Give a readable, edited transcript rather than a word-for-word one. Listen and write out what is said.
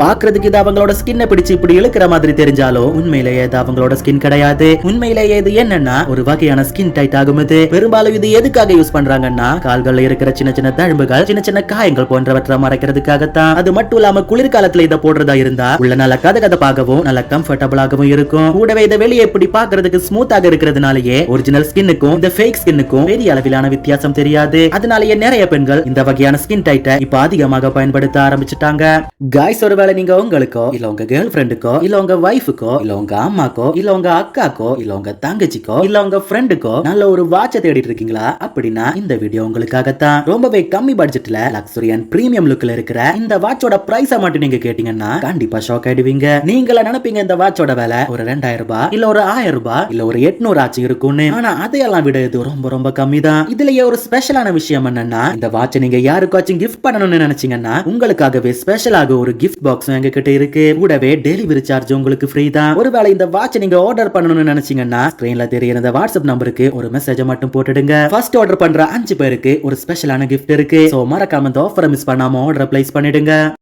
பாக்குறதுக்கு இது அவங்களோட ஸ்கின்னை பிடிச்சு இப்படி இழுக்கிற மாதிரி தெரிஞ்சாலும் உண்மையிலேயே இது அவங்களோட ஸ்கின் கிடையாது. உண்மையிலேயே இது என்னன்னா ஒரு வகையான ஸ்கின் டைட் ஆகும். இது பெரும்பாலும் இது எதுக்காக யூஸ் பண்றாங்கன்னா கால்கள்ல இருக்கிற சின்ன சின்ன தழும்புகள், சின்ன சின்ன காயங்கள் போன்றவற்றை மறைக்கிறதுக்காகத்தான். அது மட்டும் இல்லாம குளிர்காலத்துல இதை போடுறதா இருந்தா உள்ள நல்ல கதகதப்பாகவும் நல்ல கம்ஃபர்டபிளாகவும் இருக்கும். கூடவே இதை வெளியே இப்படி பாக்குறதுக்கு ஸ்மூத்தாக இருக்கிறதுனாலயே ஒரிஜினல் ஸ்கின்னுக்கும் இந்த ஃபேக் ஸ்கின்னுக்கும் பெரிய அளவிலான வித்தியாசம் தெரியாது. அதனாலேயே நிறைய பெண்கள் இந்த வகையான ஸ்கின் டைட்டை இப்ப அதிகமாக பயன்படுத்த ஆரம்பிச்சுட்டாங்க. காய்ஸ், ஒருவேளை நீங்க உங்களுக்கோ இல்ல உங்க கேர்ள் ஃப்ரெண்டுக்கோ இல்ல உங்க வைஃபுக்கோ இல்ல உங்க அம்மாக்கோ இல்ல உங்க அக்காக்கோ இல்ல உங்க தங்கச்சிக்கோ இல்ல உங்க ஃப்ரெண்டுக்கோ நல்ல ஒரு வாட்சை தேடிட்டு இருக்கீங்களா அப்படின்னா இந்த வீடியோ உங்களுக்காகத்தான். ரொம்பவே கம்மி பட்ஜெட்ல லக்ஸரி அண்ட் பிரீமியம் லுக்ல இருக்கிற இந்த வாட்சோட பிரைஸ மட்டும் நீங்க கேட்டீங்கன்னா கண்டிப்பா ஷாக் ஆயிடுவீங்க. நீங்கள நினைப்பீங்க இந்த வாட்சோட விலை ஒரு 2000 ரூபாய் இல்ல ஒரு 1000 ரூபாய் இல்ல ஒரு 800 ஆச்சு இருக்கும்னு. ஆனா அதையெல்லாம் விட இது ரொம்ப ரொம்ப கம்மி தான். இதுலயே ஒரு ஸ்பெஷலான விஷயம் என்னன்னா இந்த வாட்சை நீங்க யாருக்காச்சும் கிஃப்ட் பண்ணணும்னு நினைச்சீங்கன்னா உங்களுக்காகவே ஸ்பெஷலாக ஒரு கிஃப்ட் பாக்ஸ் எங்க கிட்ட இருக்கு. கூடவே டெலிவரி சார்ஜ் உங்களுக்கு ஃப்ரீ தான். ஒருவேளை இந்த வாட்சை நீங்க ஆர்டர் பண்ணணும்னு நினைச்சீங்கன்னா ஸ்கிரீன்ல தெரியுற இந்த வாட்ஸ்அப் நம்பருக்கு ஒரு மெசேஜ் மட்டும் போட்டுடுங்க. ஃபர்ஸ்ட் ஆர்டர் பண்ற 5 பேருக்கு ஒரு ஸ்பெஷலான கிஃப்ட் இருக்கு. சோ மறக்காம இந்த ஆஃபரை மிஸ் பண்ணாம ஆர்டர் பிளேஸ் பண்ணிடுங்க.